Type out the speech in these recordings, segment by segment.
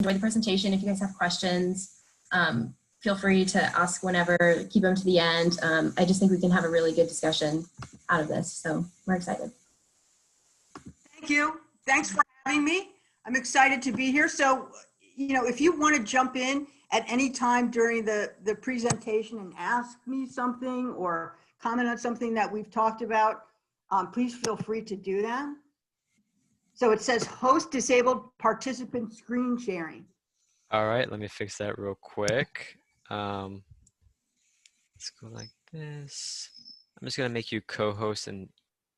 enjoyed the presentation. If you guys have questions, feel free to ask whenever, keep them to the end. I just think we can have a really good discussion out of this. So we're excited. Thank you. Thanks for having me. I'm excited to be here. So, you know, if you want to jump in at any time during the presentation and ask me something or comment on something that we've talked about, please feel free to do that. So it says host disabled participant screen sharing. All right, let me fix that real quick. Let's go like this. I'm just gonna make you co-host and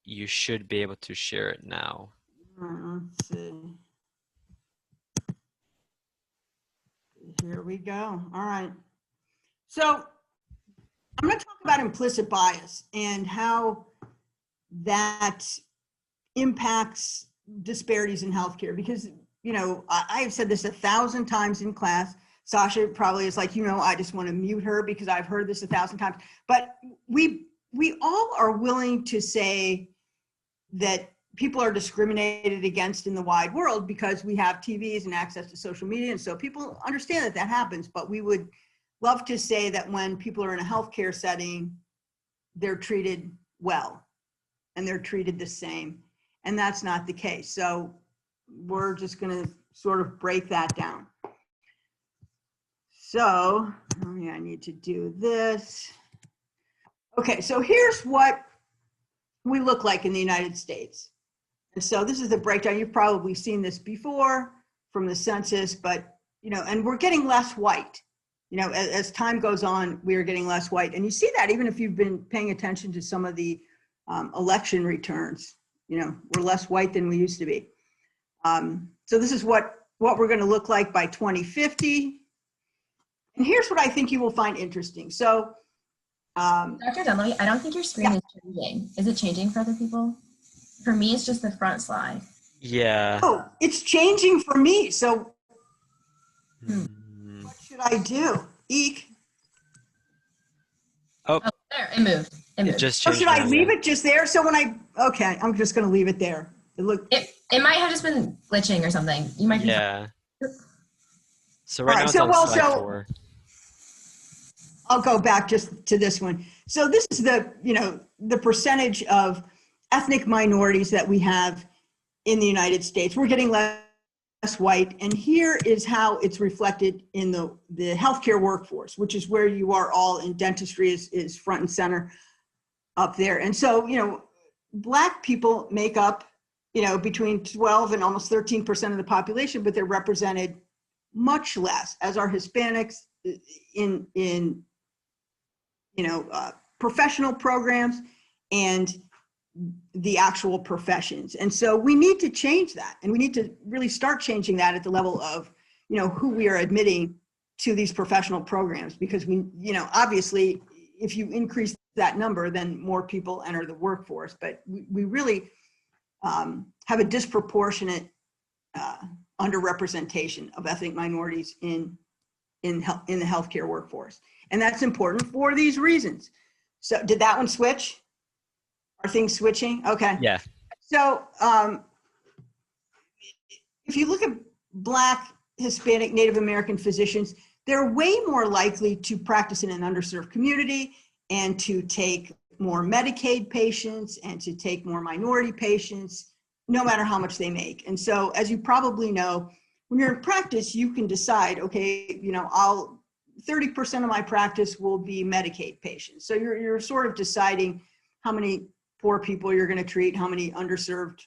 you should be able to share it now. Let's see. Here we go. All right. So I'm going to talk about implicit bias and how that impacts disparities in healthcare, because, you know, I have said this 1,000 times in class. Sasha probably is like, you know, I just want to mute her because I've heard this 1,000 times. But we all are willing to say that people are discriminated against in the wide world because we have TVs and access to social media. And so people understand that that happens, but we would love to say that when people are in a healthcare setting, they're treated well and they're treated the same. And that's not the case. So we're just going to sort of break that down. So, oh yeah, I need to do this. Okay, so here's what we look like in the United States. And so this is the breakdown. You've probably seen this before from the census, but, you know, and we're getting less white. You know, as time goes on, we are getting less white. And you see that even if you've been paying attention to some of the election returns, you know, we're less white than we used to be. So this is what we're going to look like by 2050. And here's what I think you will find interesting. So, Dr. Dunlevy, I don't think your screen is changing. Is it changing for other people? For me, it's just the front slide. Yeah. Oh, it's changing for me. So what should I do? Eek. Oh, there, it moved. it just Or changed. should I leave it just there? So when okay, I'm just going to leave it there. It might have just been glitching or something. You might be. Yeah. So right now it's so, on slide 4. I'll go back just to this one. So this is the, you know, the percentage of ethnic minorities that we have in the United States. We're getting less white, and here is how it's reflected in the healthcare workforce, which is where you are all in. Dentistry is front and center up there. And so, you know, Black people make up, you know, between 12 and almost 13% of the population, but they're represented much less, as are Hispanics in you know, professional programs and the actual professions. And so we need to change that. And we need to really start changing that at the level of, you know, who we are admitting to these professional programs, because we, you know, obviously if you increase that number, then more people enter the workforce. But we really have a disproportionate underrepresentation of ethnic minorities in the healthcare workforce. And that's important for these reasons. So did that one switch? Are things switching? Okay. Yeah. So if you look at Black, Hispanic, Native American physicians, they're way more likely to practice in an underserved community and to take more Medicaid patients and to take more minority patients, no matter how much they make. And so, as you probably know, when you're in practice, you can decide, okay, you know, 30% of my practice will be Medicaid patients. So you're sort of deciding how many poor people you're going to treat, how many underserved,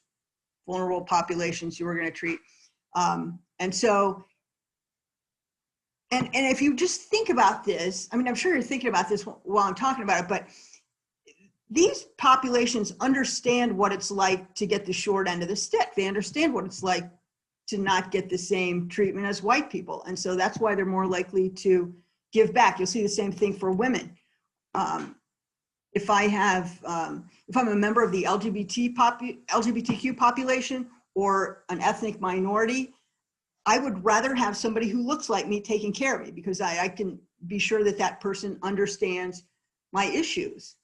vulnerable populations you are going to treat. And so, and if you just think about this, I mean, I'm sure you're thinking about this while I'm talking about it, but these populations understand what it's like to get the short end of the stick. They understand what it's like to not get the same treatment as white people. And so that's why they're more likely to give back. You'll see the same thing for women. If I'm a member of the LGBTQ population or an ethnic minority, I would rather have somebody who looks like me taking care of me, because I can be sure that that person understands my issues,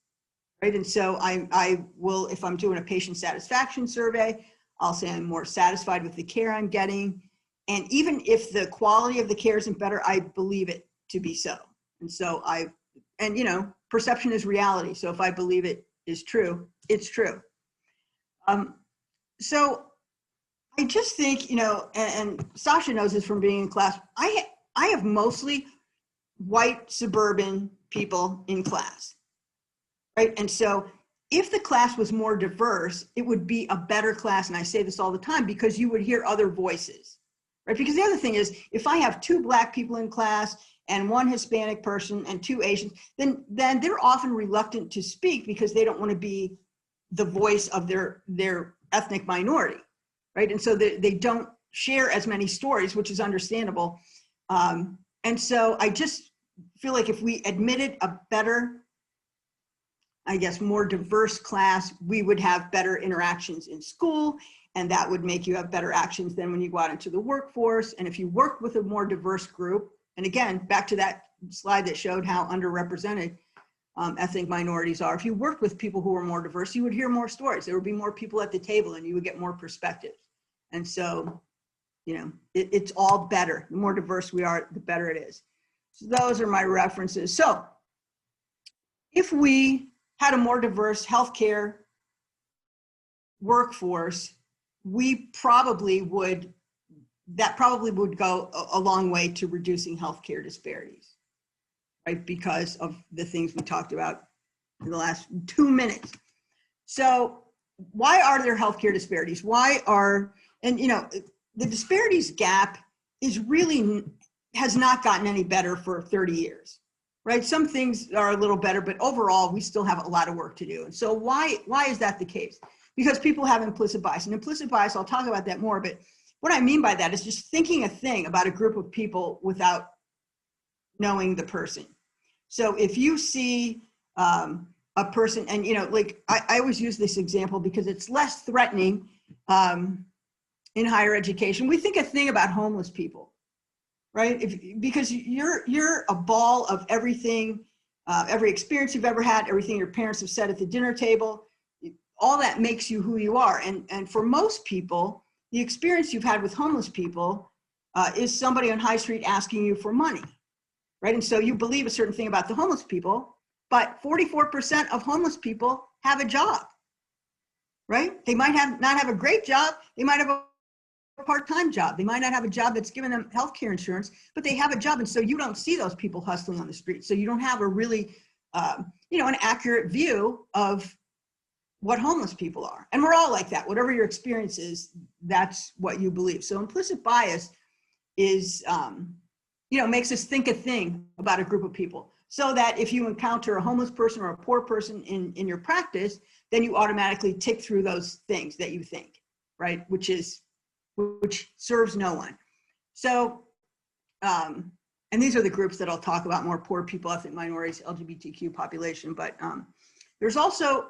right? And so I will, if I'm doing a patient satisfaction survey, I'll say I'm more satisfied with the care I'm getting, And even if the quality of the care isn't better, I believe it to be so. And so you know, perception is reality. So if I believe it is true, it's true. So I just think, you know, and Sasha knows this from being in class, I have mostly white suburban people in class, right? And so if the class was more diverse, it would be a better class. And I say this all the time because you would hear other voices, right? Because the other thing is, if I have 2 Black people in class and 1 Hispanic person and 2 Asians, then they're often reluctant to speak because they don't want to be the voice of their ethnic minority, right? And so they don't share as many stories, which is understandable. And so I just feel like if we admitted a better, I guess, more diverse class, we would have better interactions in school, and that would make you have better actions than when you go out into the workforce. And if you work with a more diverse group, and again, back to that slide that showed how underrepresented ethnic minorities are, if you worked with people who were more diverse, you would hear more stories. There would be more people at the table and you would get more perspectives. And so, you know, it's all better. The more diverse we are, the better it is. So those are my references. So if we had a more diverse healthcare workforce, that probably would go a long way to reducing healthcare disparities, right? Because of the things we talked about in the last 2 minutes. So why are there healthcare disparities? And you know, the disparities gap has not gotten any better for 30 years, right? Some things are a little better, but overall, we still have a lot of work to do. And so why is that the case? Because people have implicit bias. And implicit bias, I'll talk about that more, but what I mean by that is just thinking a thing about a group of people without knowing the person. So if you see a person, and you know, like I always use this example because it's less threatening in higher education. We think a thing about homeless people, right? Because you're a ball of everything, every experience you've ever had, everything your parents have said at the dinner table, all that makes you who you are. And for most people, the experience you've had with homeless people is somebody on High Street asking you for money, right? And so you believe a certain thing about the homeless people, but 44% of homeless people have a job, right? They might not have a great job. They might have a part-time job. They might not have a job that's giving them healthcare insurance, but they have a job. And so you don't see those people hustling on the street. So you don't have a really, an accurate view of what homeless people are. And we're all like that. Whatever your experience is, that's what you believe. So implicit bias is, makes us think a thing about a group of people, so that if you encounter a homeless person or a poor person in your practice, then you automatically tick through those things that you think, right? Which serves no one. So, and these are the groups that I'll talk about more: poor people, ethnic minorities, LGBTQ population. But there's also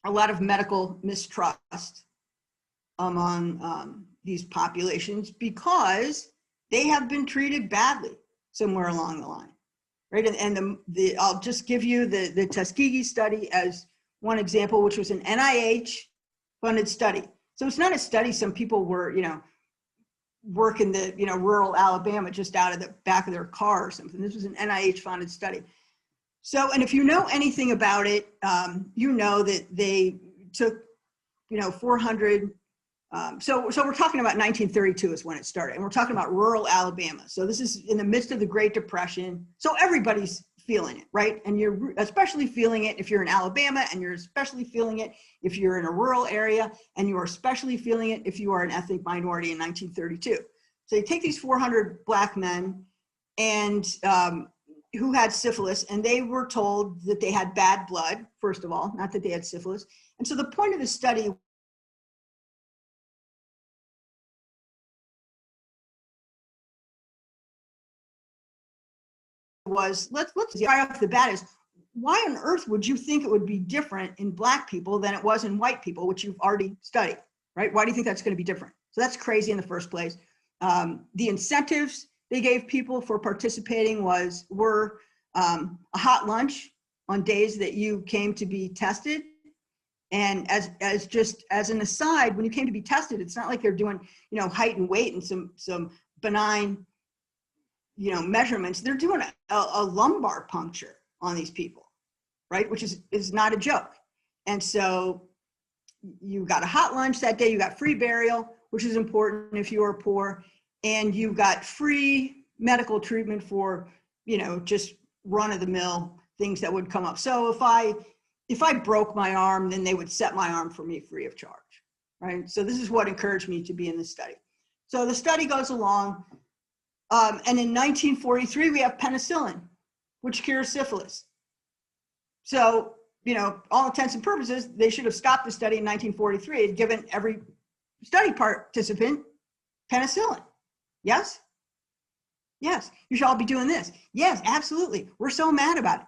a lot of medical mistrust among these populations because they have been treated badly somewhere along the line, right? And I'll just give you the Tuskegee study as one example, which was an NIH-funded study. So it's not a study some people were, work in the, rural Alabama just out of the back of their car or something. This was an NIH-funded study. So, and if you know anything about it, you know that they took, 400. So we're talking about 1932 is when it started, and we're talking about rural Alabama. So this is in the midst of the Great Depression. So everybody's feeling it, right? And you're especially feeling it if you're in Alabama, and you're especially feeling it if you're in a rural area, and you are especially feeling it if you are an ethnic minority in 1932. So you take these 400 Black men and who had syphilis, and they were told that they had bad blood, first of all, not that they had syphilis. And so the point of the study was, let's right off the bat is, why on earth would you think it would be different in Black people than it was in white people, which you've already studied, right? Why do you think that's going to be different? So that's crazy in the first place. The incentives they gave people for participating were a hot lunch on days that you came to be tested, And just as an aside, when you came to be tested, it's not like they're doing, height and weight and some benign, measurements. They're doing a lumbar puncture on these people, right? Which is not a joke. And so you got a hot lunch that day, you got free burial, which is important if you are poor, and you got free medical treatment for, just run of the mill things that would come up. So if I broke my arm, then they would set my arm for me free of charge, right? So this is what encouraged me to be in this study. So the study goes along, and in 1943, we have penicillin, which cures syphilis. So, all intents and purposes, they should have stopped the study in 1943 and given every study participant penicillin. Yes? Yes, you should all be doing this. Yes, absolutely. We're so mad about it.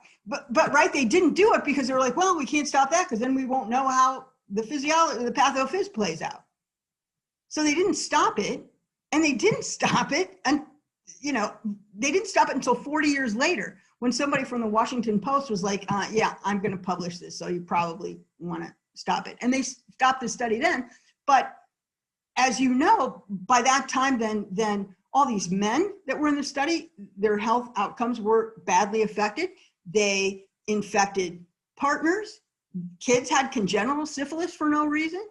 But right, they didn't do it because they were like, well, we can't stop that because then we won't know how the physiology, the pathophys plays out. So they didn't stop it, and they didn't stop it, and they didn't stop it until 40 years later when somebody from the Washington Post was like, yeah, I'm going to publish this, so you probably want to stop it. And they stopped the study then. But as you know, by that time, then all these men that were in the study, their health outcomes were badly affected. They infected partners. Kids had congenital syphilis for no reason,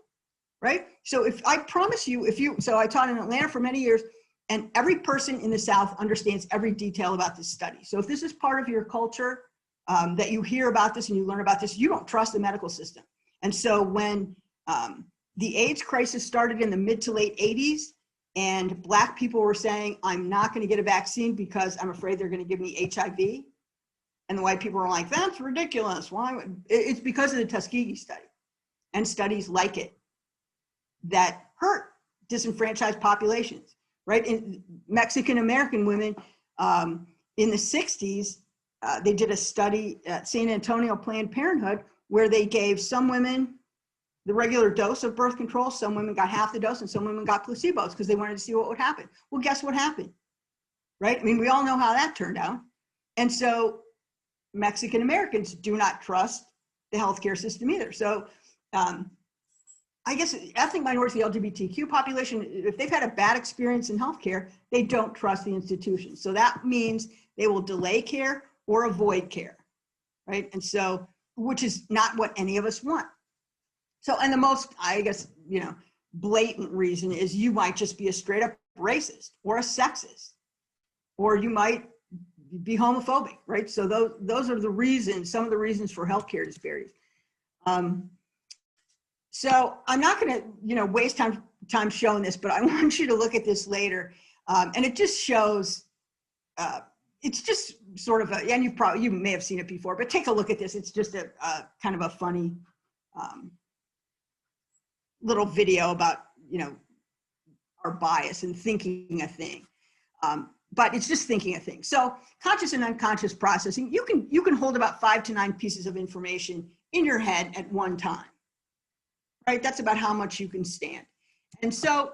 right? So if I promise you, so I taught in Atlanta for many years, and every person in the South understands every detail about this study. So if this is part of your culture, that you hear about this and you learn about this, you don't trust the medical system. And so when the AIDS crisis started in the mid to late 80s, and Black people were saying, I'm not going to get a vaccine because I'm afraid they're going to give me HIV. And the white people were like, that's ridiculous. Why? It's because of the Tuskegee study and studies like it that hurt disenfranchised populations, right? In Mexican American women in the 60s, they did a study at San Antonio Planned Parenthood where they gave some women the regular dose of birth control, some women got half the dose, and some women got placebos because they wanted to see what would happen. Well, guess what happened, right? I mean, we all know how that turned out. And so Mexican Americans do not trust the healthcare system either. So I guess ethnic minorities, the LGBTQ population, if they've had a bad experience in healthcare, they don't trust the institutions. So that means they will delay care or avoid care, right? And so, which is not what any of us want. So, and the most, I guess, blatant reason is you might just be a straight up racist or a sexist, or you might be homophobic, right? So those are the reasons, some of the reasons for healthcare disparities. So I'm not going to, waste time showing this, but I want you to look at this later. And it just shows, it's just sort of and you may have seen it before, but take a look at this. It's just a kind of a funny little video about, our bias and thinking a thing. But it's just thinking a thing. So conscious and unconscious processing, you can hold about 5 to 9 pieces of information in your head at one time, right? That's about how much you can stand. And so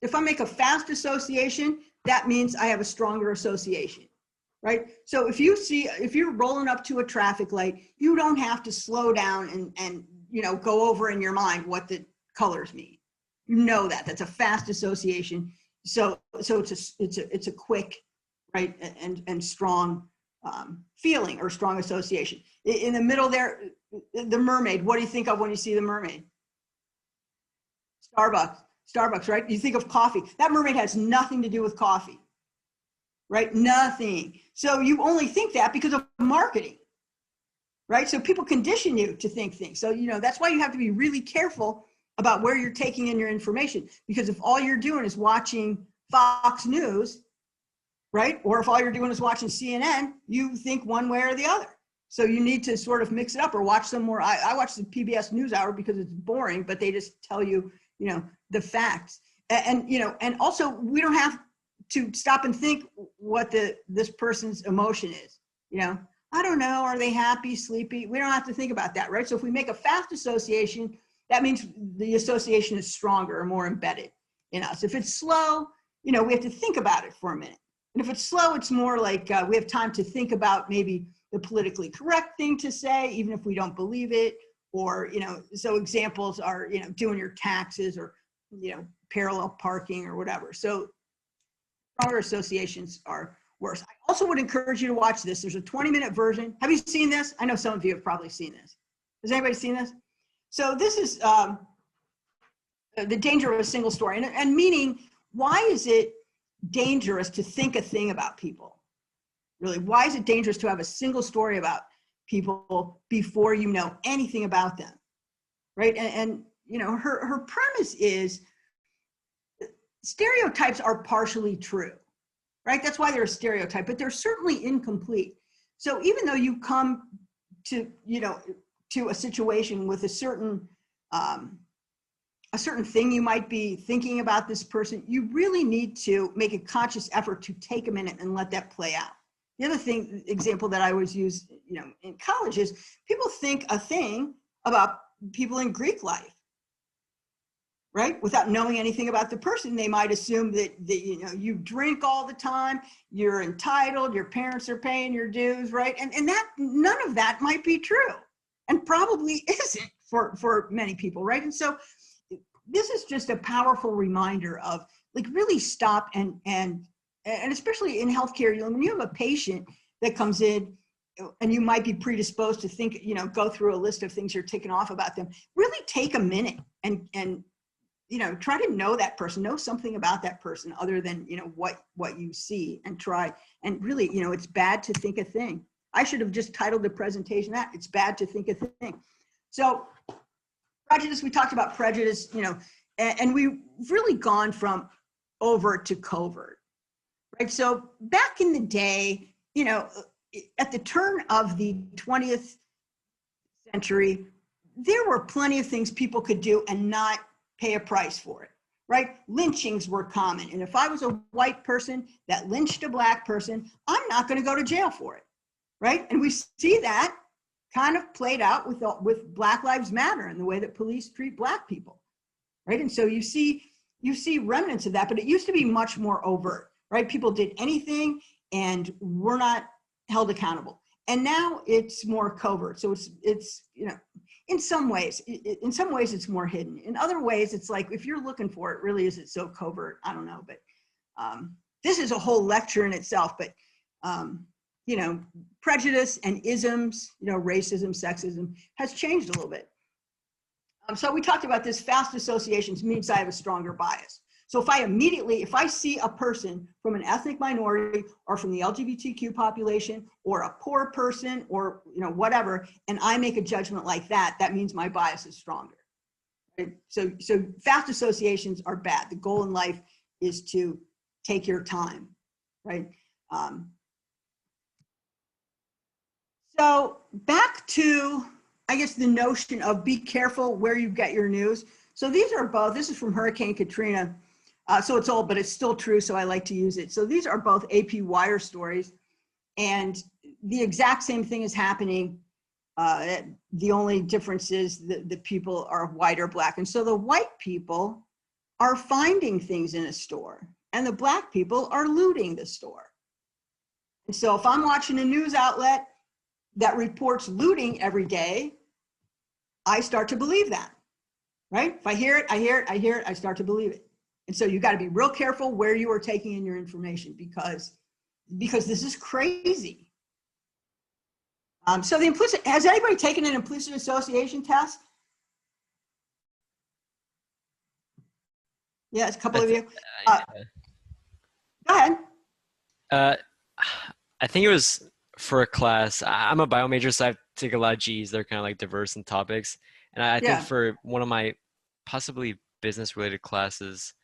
if I make a fast association, that means I have a stronger association, right? So if you're rolling up to a traffic light, you don't have to slow down and go over in your mind what the colors mean. You know that's a fast association. So it's a quick, right, and strong feeling or strong association. In the middle there, the mermaid. What do you think of when you see the mermaid? Starbucks, right? You think of coffee. That mermaid has nothing to do with coffee, right? Nothing. So you only think that because of marketing, right? So people condition you to think things. So that's why you have to be really careful about where you're taking in your information, because if all you're doing is watching Fox News, right? Or if all you're doing is watching CNN, you think one way or the other. So you need to sort of mix it up or watch some more. I watch the PBS NewsHour because it's boring, but they just tell you, the facts. And also we don't have to stop and think what this person's emotion is. I don't know, are they happy, sleepy? We don't have to think about that, right? So if we make a fast association, that means the association is stronger or more embedded in us. If it's slow, we have to think about it for a minute. And if it's slow, it's more like we have time to think about maybe the politically correct thing to say, even if we don't believe it, or, so examples are, doing your taxes or, parallel parking or whatever. So stronger associations are worse. I also would encourage you to watch this. There's a 20-minute version. Have you seen this? I know some of you have probably seen this. Has anybody seen this? So this is the danger of a single story, and meaning, why is it dangerous to think a thing about people? Really, why is it dangerous to have a single story about people before you know anything about them, right? And her premise is stereotypes are partially true, right? That's why they're a stereotype, but they're certainly incomplete. So even though you come to, to a situation with a certain thing you might be thinking about this person, you really need to make a conscious effort to take a minute and let that play out. The other example that I always use, in college is people think a thing about people in Greek life, right? Without knowing anything about the person, they might assume that you drink all the time, you're entitled, your parents are paying your dues, right? And that none of that might be true, and probably isn't for many people, right? And so this is just a powerful reminder of, like, really stop and especially in healthcare, when you have a patient that comes in and you might be predisposed to think, go through a list of things you're ticking off about them, really take a minute and try to know that person, know something about that person other than, what you see, and try, and really, it's bad to think a thing. I should have just titled the presentation that, it's bad to think a thing. So prejudice, we talked about prejudice, and we've really gone from overt to covert, right? So back in the day, at the turn of the 20th century, there were plenty of things people could do and not pay a price for it, right? Lynchings were common. And if I was a white person that lynched a black person, I'm not going to go to jail for it, right? And we see that kind of played out with Black Lives Matter and the way that police treat black people, right? And so you see remnants of that, but it used to be much more overt, right? People did anything and were not held accountable. And now it's more covert. So it's in some ways it's more hidden. In other ways, it's like, if you're looking for it, really, is it so covert? I don't know, but this is a whole lecture in itself. But prejudice and isms, racism, sexism has changed a little bit. So we talked about this. Fast associations means I have a stronger bias. So if I see a person from an ethnic minority or from the LGBTQ population or a poor person or whatever, and I make a judgment like that, that means my bias is stronger. Right? So fast associations are bad. The goal in life is to take your time, right? So back to, I guess, the notion of be careful where you get your news. So these are both, this is from Hurricane Katrina. So it's old, but it's still true, so I like to use it. So these are both AP Wire stories, and the exact same thing is happening. The only difference is the people are white or black. And so the white people are finding things in a store, and the black people are looting the store. And so if I'm watching a news outlet that reports looting every day, I start to believe that, right? If I hear it, I start to believe it. And so you got to be real careful where you are taking in your information, because this is crazy. So has anybody taken an implicit association test? Yes, a couple of you. Go ahead. I think it was for a class. I'm a bio major, so I take a lot of G's. They're kind of like diverse in topics. And I think for one of my possibly business related classes,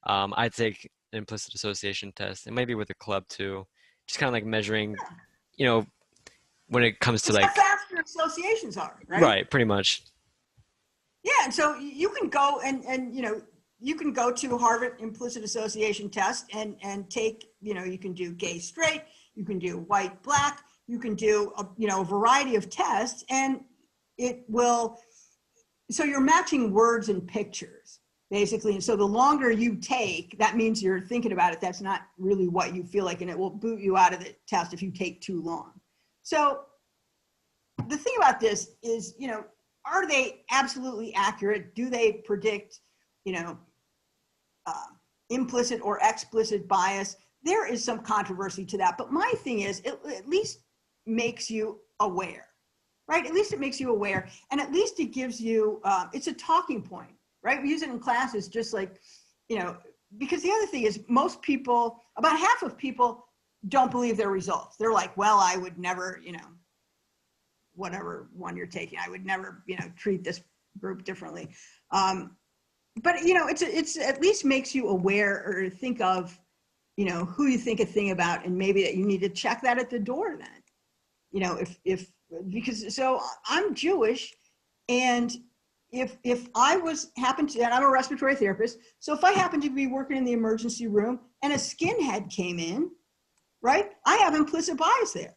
I take an implicit association test, and maybe with a club too, just kind of like measuring, when it comes to like how fast your associations are, right? Right, pretty much. Yeah, and so you can go and you can go to Harvard implicit association test and take, you can do gay, straight, you can do white, black, you can do a variety of tests, and it will. So you're matching words and pictures, basically. And so the longer you take, that means you're thinking about it. That's not really what you feel like, and it will boot you out of the test if you take too long. So the thing about this is, are they absolutely accurate? Do they predict, implicit or explicit bias? There is some controversy to that. But my thing is, it at least makes you aware, right? At least it makes you aware. And at least it gives you, it's a talking point, right? We use it in classes just like, because the other thing is most people, about half of people don't believe their results. They're like, well, I would never, whatever one you're taking, I would never, treat this group differently. But it's at least makes you aware or think of, who you think a thing about, and maybe that you need to check that at the door then, because so I'm Jewish, and if I happened to, and I'm a respiratory therapist, so if I happen to be working in the emergency room and a skinhead came in, right, I have implicit bias there.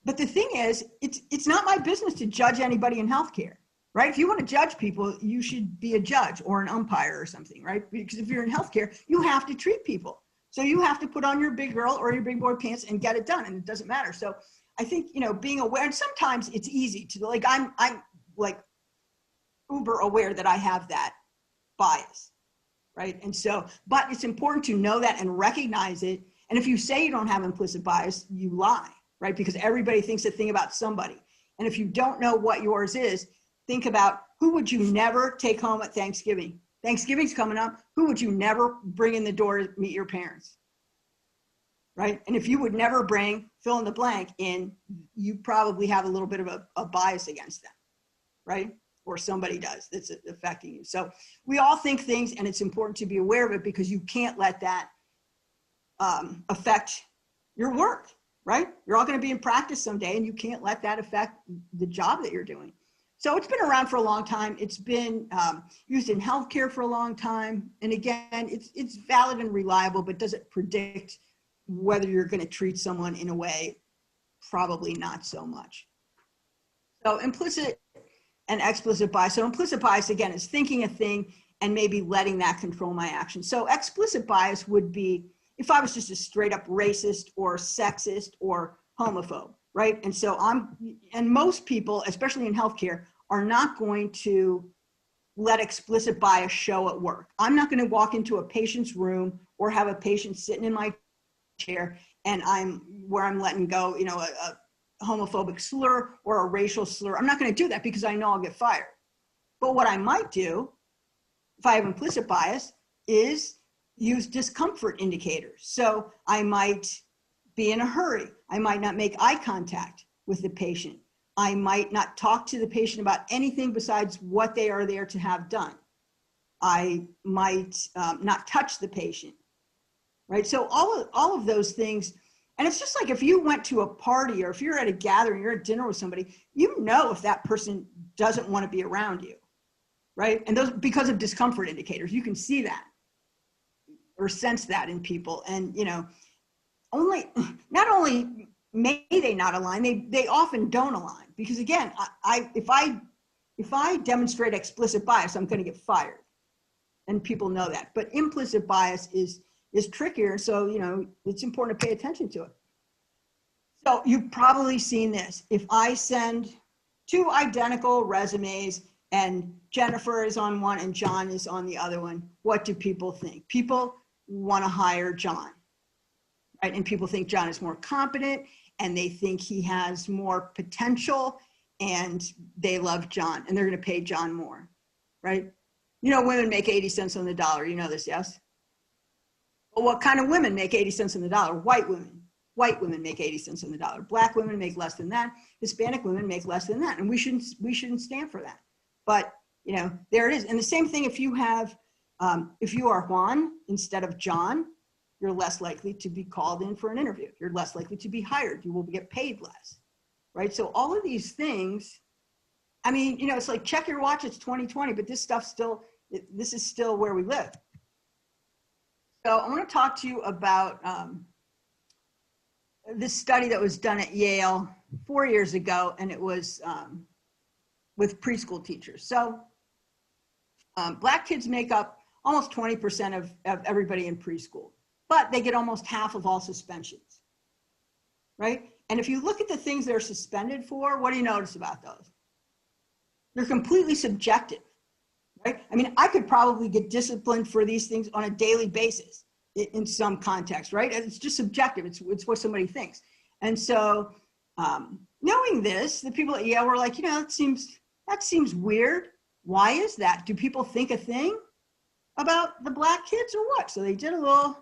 But the thing is, it's not my business to judge anybody in healthcare, right? If you want to judge people, you should be a judge or an umpire or something, right? Because if you're in healthcare, you have to treat people. So you have to put on your big girl or your big boy pants and get it done, and it doesn't matter. So I think, being aware, and sometimes it's easy to, like, I'm like uber aware that I have that bias, right? And so, but it's important to know that and recognize it. And if you say you don't have implicit bias, you lie, right? Because everybody thinks a thing about somebody. And if you don't know what yours is, think about who would you never take home at Thanksgiving? Thanksgiving's coming up. Who would you never bring in the door to meet your parents? Right? And if you would never bring fill in the blank in, you probably have a little bit of a bias against them, right? Or somebody does that's affecting you. So we all think things, and it's important to be aware of it because you can't let that affect your work, right? You're all going to be in practice someday, and you can't let that affect the job that you're doing. So it's been around for a long time. It's been used in healthcare for a long time. And again, it's valid and reliable, but does it predict whether you're going to treat someone in a way? Probably not so much. So implicit and explicit bias. So implicit bias, again, is thinking a thing and maybe letting that control my action. So explicit bias would be if I was just a straight up racist or sexist or homophobe, right? And so and most people, especially in healthcare, are not going to let explicit bias show at work. I'm not going to walk into a patient's room or have a patient sitting in my chair and I'm letting go, a homophobic slur or a racial slur. I'm not going to do that because I know I'll get fired. But what I might do, if I have implicit bias, is use discomfort indicators. So I might be in a hurry. I might not make eye contact with the patient. I might not talk to the patient about anything besides what they are there to have done. I might not touch the patient, right? So all of those things. And it's just like if you went to a party or if you're at a gathering, you're at dinner with somebody, if that person doesn't want to be around you, right? And those, because of discomfort indicators, you can see that or sense that in people. And, not only may they not align, they often don't align because again, if I demonstrate explicit bias, I'm going to get fired and people know that. But implicit bias is trickier. So, it's important to pay attention to it. So you've probably seen this. If I send 2 identical resumes and Jennifer is on one and John is on the other one, what do people think? People want to hire John, right? And people think John is more competent and they think he has more potential and they love John and they're going to pay John more, right? Women make 80 cents on the dollar. You know this, yes? Well, what kind of women make 80 cents on the dollar? White women. White women make 80 cents on the dollar. Black women make less than that. Hispanic women make less than that. And we shouldn't stand for that. But, there it is. And the same thing if you are Juan instead of John, you're less likely to be called in for an interview. You're less likely to be hired. You will get paid less, right? So all of these things, it's like check your watch, it's 2020, but this is still where we live. So I want to talk to you about this study that was done at Yale 4 years ago, and it was with preschool teachers. So Black kids make up almost 20% of everybody in preschool, but they get almost half of all suspensions, right? And if you look at the things they're suspended for, what do you notice about those? They're completely subjective, right? I mean, I could probably get disciplined for these things on a daily basis in some context, right? And it's just subjective. It's what somebody thinks. And so knowing this, the people at Yale were like, that seems weird. Why is that? Do people think a thing about the Black kids or what? So they did a little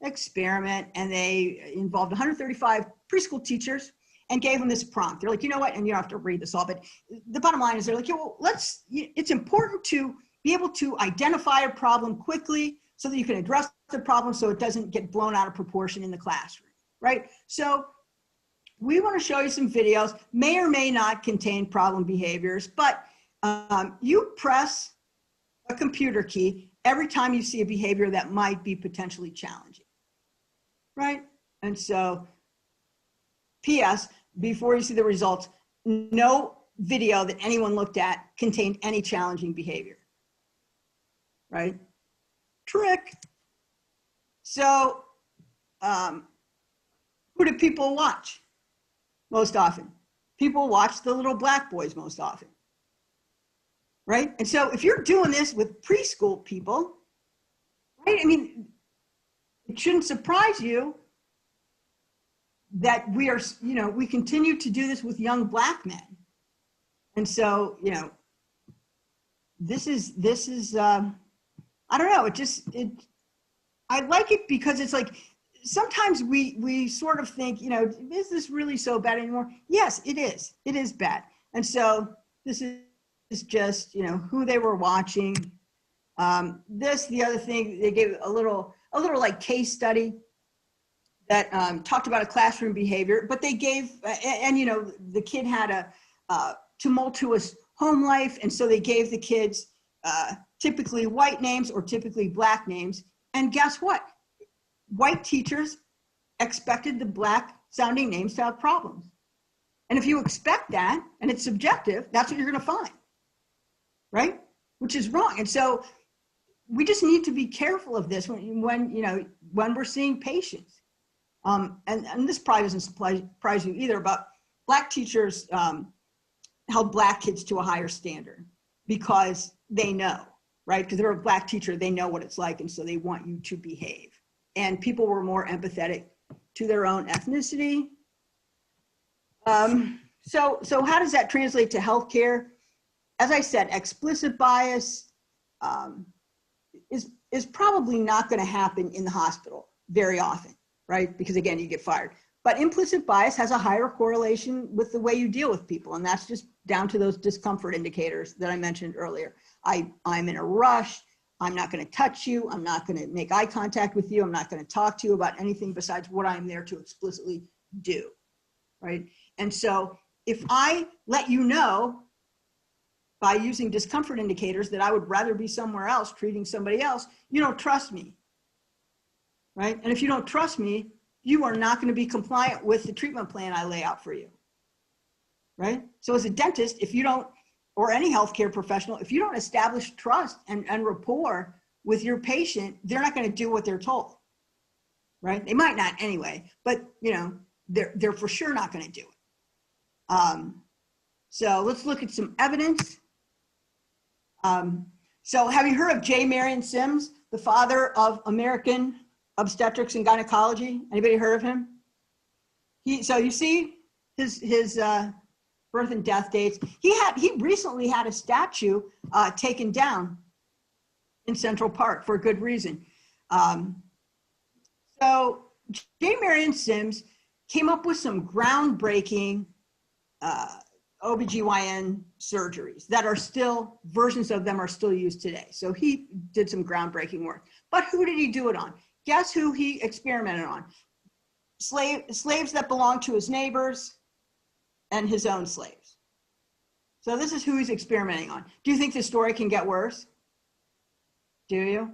experiment, and they involved 135 preschool teachers and gave them this prompt. They're like, you know what? And you don't have to read this all, but the bottom line is they're like, it's important to be able to identify a problem quickly so that you can address the problem so it doesn't get blown out of proportion in the classroom, right? So we want to show you some videos, may or may not contain problem behaviors, but you press a computer key every time you see a behavior that might be potentially challenging, right? And so, P.S., before you see the results, no video that anyone looked at contained any challenging behavior, right? Trick. So, who do people watch most often? People watch the little Black boys most often, right? And so if you're doing this with preschool people, right? I mean, it shouldn't surprise you that we continue to do this with young Black men. And so, this is I don't know, I like it because it's like, sometimes we sort of think, is this really so bad anymore? Yes, it is. It is bad. And so this is just, who they were watching. The other thing, they gave a little like case study that talked about a classroom behavior, but they gave, the kid had a tumultuous home life. And so they gave the kids typically white names or typically Black names. And guess what? White teachers expected the Black sounding names to have problems. And if you expect that, and it's subjective, that's what you're going to find, right? Which is wrong. And so we just need to be careful of this when we're seeing patients. And this probably doesn't surprise you either, but Black teachers held Black kids to a higher standard because they know, right? Because they're a Black teacher, they know what it's like, and so they want you to behave. And people were more empathetic to their own ethnicity. So how does that translate to healthcare? As I said, explicit bias is probably not going to happen in the hospital very often, right? Because again, you get fired. But implicit bias has a higher correlation with the way you deal with people, and that's just down to those discomfort indicators that I mentioned earlier. I'm in a rush. I'm not going to touch you. I'm not going to make eye contact with you. I'm not going to talk to you about anything besides what I'm there to explicitly do, right? And so if I let you know by using discomfort indicators that I would rather be somewhere else treating somebody else, you don't trust me, right? And if you don't trust me, you are not going to be compliant with the treatment plan I lay out for you, right? So as a dentist, if you don't, or any healthcare professional, if you don't establish trust and rapport with your patient, they're not going to do what they're told, right? They might not anyway, but they're for sure not going to do it. So let's look at some evidence. So have you heard of J. Marion Sims, the father of American obstetrics and gynecology? Anybody heard of him? So you see his birth and death dates. He recently had a statue taken down in Central Park for a good reason. So J. Marion Sims came up with some groundbreaking OBGYN surgeries that are still, versions of them are still used today. So he did some groundbreaking work. But who did he do it on? Guess who he experimented on? Slaves that belonged to his neighbors and his own slaves. So this is who he's experimenting on. Do you think this story can get worse? Do you?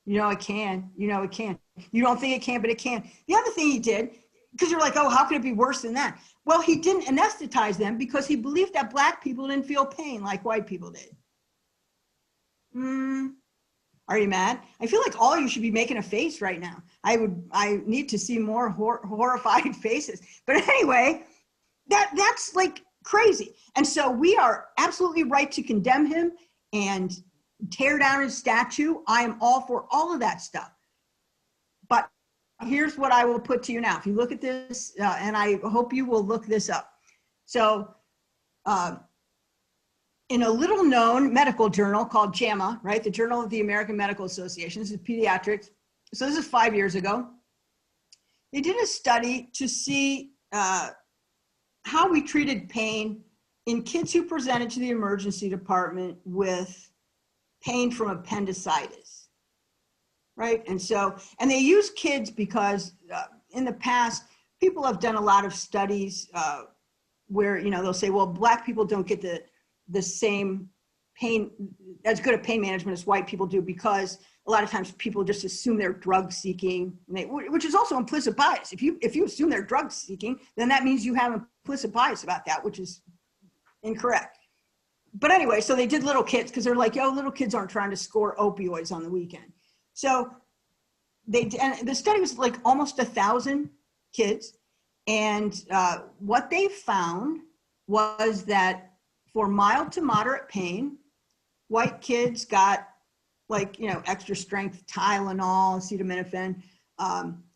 You know it can. You know it can. You don't think it can, but it can. The other thing he did, because you're like, oh, how can it be worse than that? Well, he didn't anesthetize them because he believed that Black people didn't feel pain like white people did. Are you mad? I feel like all of you should be making a face right now. I need to see more horrified faces. But anyway, that's like crazy. And so we are absolutely right to condemn him and tear down his statue. I am all for all of that stuff. But here's what I will put to you now. If you look at this, and I hope you will look this up. So in a little known medical journal called JAMA, right? The Journal of the American Medical Association, this is pediatrics. So this is 5 years ago. They did a study to see how we treated pain in kids who presented to the emergency department with pain from appendicitis, right? And so, and they use kids because in the past, people have done a lot of studies where, you know, they'll say, well, Black people don't get the same pain, as good at pain management as white people do, because a lot of times people just assume they're drug seeking, which is also implicit bias. If you assume they're drug seeking, then that means you have implicit bias about that, which is incorrect. But anyway, so they did little kids because they're like, yo, little kids aren't trying to score opioids on the weekend. So and the study was like almost 1,000 kids. And what they found was that for mild to moderate pain, white kids got like, you know, extra strength Tylenol, acetaminophen,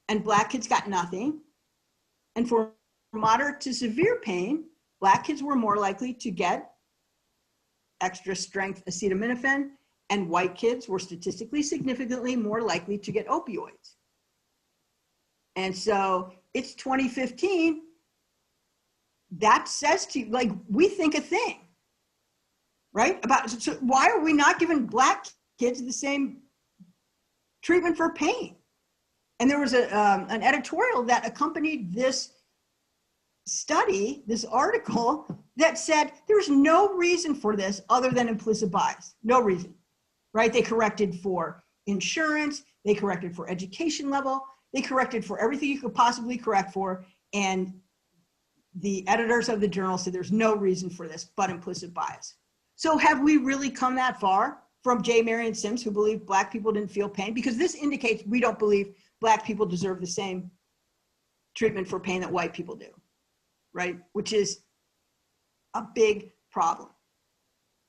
and Black kids got nothing. And for moderate to severe pain, Black kids were more likely to get extra strength acetaminophen, and white kids were statistically significantly more likely to get opioids. And so it's 2015. That says to you, like, we think a thing, right? So why are we not giving Black kids the same treatment for pain? And there was an editorial that accompanied this study, this article, that said there's no reason for this other than implicit bias. No reason, right? They corrected for insurance, they corrected for education level, they corrected for everything you could possibly correct for, and the editors of the journal said there's no reason for this but implicit bias. So have we really come that far from J. Marion Sims, who believed Black people didn't feel pain? Because this indicates we don't believe Black people deserve the same treatment for pain that white people do, right? Which is a big problem.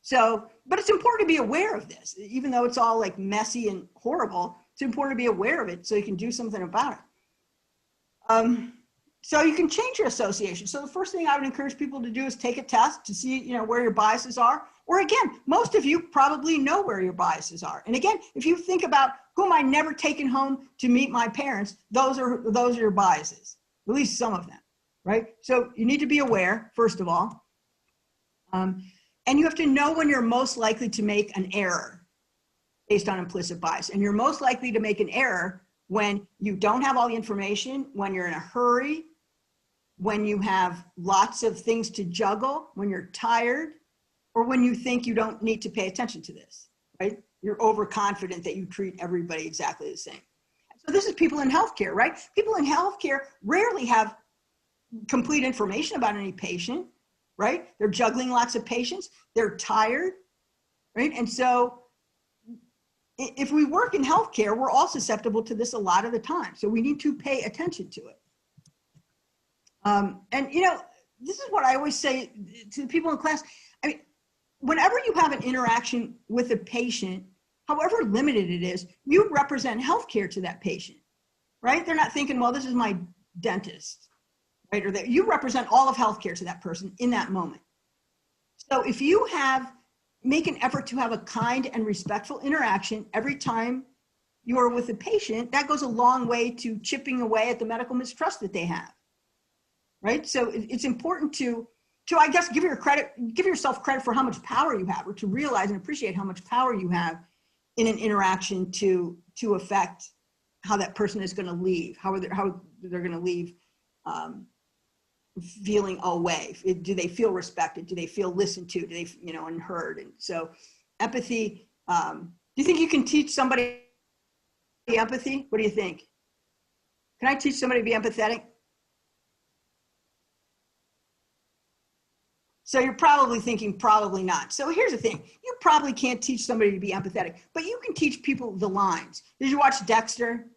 So, but it's important to be aware of this, even though it's all like messy and horrible. It's important to be aware of it so you can do something about it. So you can change your association. So the first thing I would encourage people to do is take a test to see, you know, where your biases are. Or again, most of you probably know where your biases are. And again, if you think about who am I never taking home to meet my parents, those are your biases, at least some of them, right? So you need to be aware, first of all. And you have to know when you're most likely to make an error based on implicit bias. And you're most likely to make an error when you don't have all the information, when you're in a hurry, when you have lots of things to juggle, when you're tired, or when you think you don't need to pay attention to this, right? You're overconfident that you treat everybody exactly the same. So this is people in healthcare, right? People in healthcare rarely have complete information about any patient, right? They're juggling lots of patients. They're tired, right? And so if we work in healthcare, we're all susceptible to this a lot of the time. So we need to pay attention to it. And, you know, this is what I always say to the people in class. I mean, whenever you have an interaction with a patient, however limited it is, you represent healthcare to that patient, right? They're not thinking, well, this is my dentist, right? Or that you represent all of healthcare to that person in that moment. So if you make an effort to have a kind and respectful interaction every time you are with a patient, that goes a long way to chipping away at the medical mistrust that they have, right? So it's important to I guess give yourself credit for how much power you have, or to realize and appreciate how much power you have in an interaction to affect how that person is going to leave, how they're going to leave feeling away. Do they feel respected? Do they feel listened to? Do they, you know, and heard? And so empathy, do you think you can teach somebody empathy? What do you think? Can I teach somebody to be empathetic? So you're probably thinking, probably not. So here's the thing. You probably can't teach somebody to be empathetic, but you can teach people the lines. Did you watch Dexter?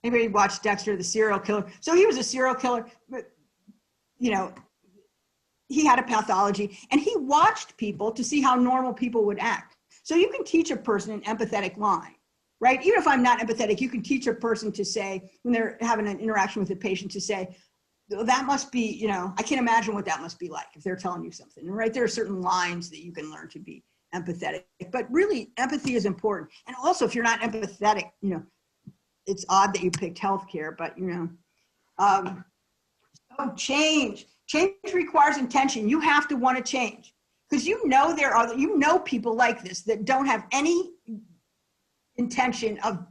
Anybody watch Dexter, the serial killer? So he was a serial killer, but, you know, he had a pathology, and he watched people to see how normal people would act. So you can teach a person an empathetic line, right? Even if I'm not empathetic, you can teach a person to say, when they're having an interaction with a patient, to say, that must be, you know, I can't imagine what that must be like if they're telling you something, right? There are certain lines that you can learn to be empathetic, but really empathy is important. And also, if you're not empathetic, you know, it's odd that you picked healthcare, but you know, so change requires intention. You have to want to change, because you know there are, you know, people like this that don't have any intention of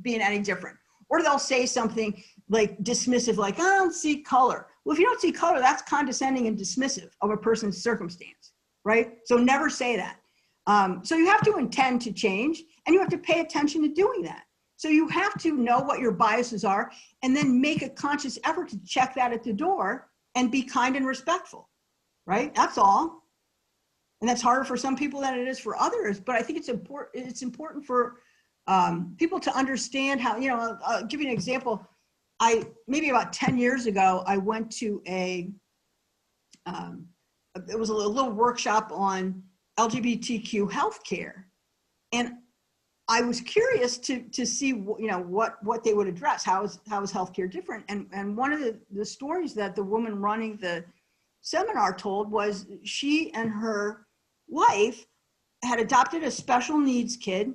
being any different, or they'll say something like dismissive, like, I don't see color. Well, if you don't see color, that's condescending and dismissive of a person's circumstance, right? So never say that. So you have to intend to change, and you have to pay attention to doing that. So you have to know what your biases are, and then make a conscious effort to check that at the door and be kind and respectful, right? That's all. And that's harder for some people than it is for others, but I think it's important for people to understand how, you know, I'll give you an example. Maybe about 10 years ago, I went to it was a little workshop on LGBTQ healthcare. And I was curious to see, you know, what they would address. How is healthcare different? And one of the stories that the woman running the seminar told was she and her wife had adopted a special needs kid.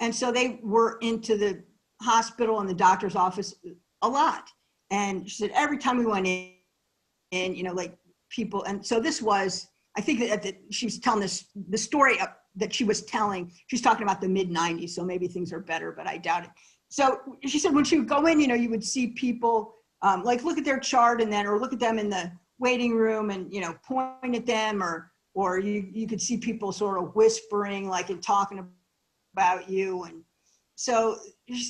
And so they were into the hospital and the doctor's office a lot. And she said, every time we went in, you know, like people, and so this was, I think that she was telling the story that she was telling, she's talking about the mid-90s, so maybe things are better, but I doubt it. So she said when she would go in, you know, you would see people like look at their chart and then, or look at them in the waiting room and, you know, point at them, or you could see people sort of whispering, like, and talking about you. And so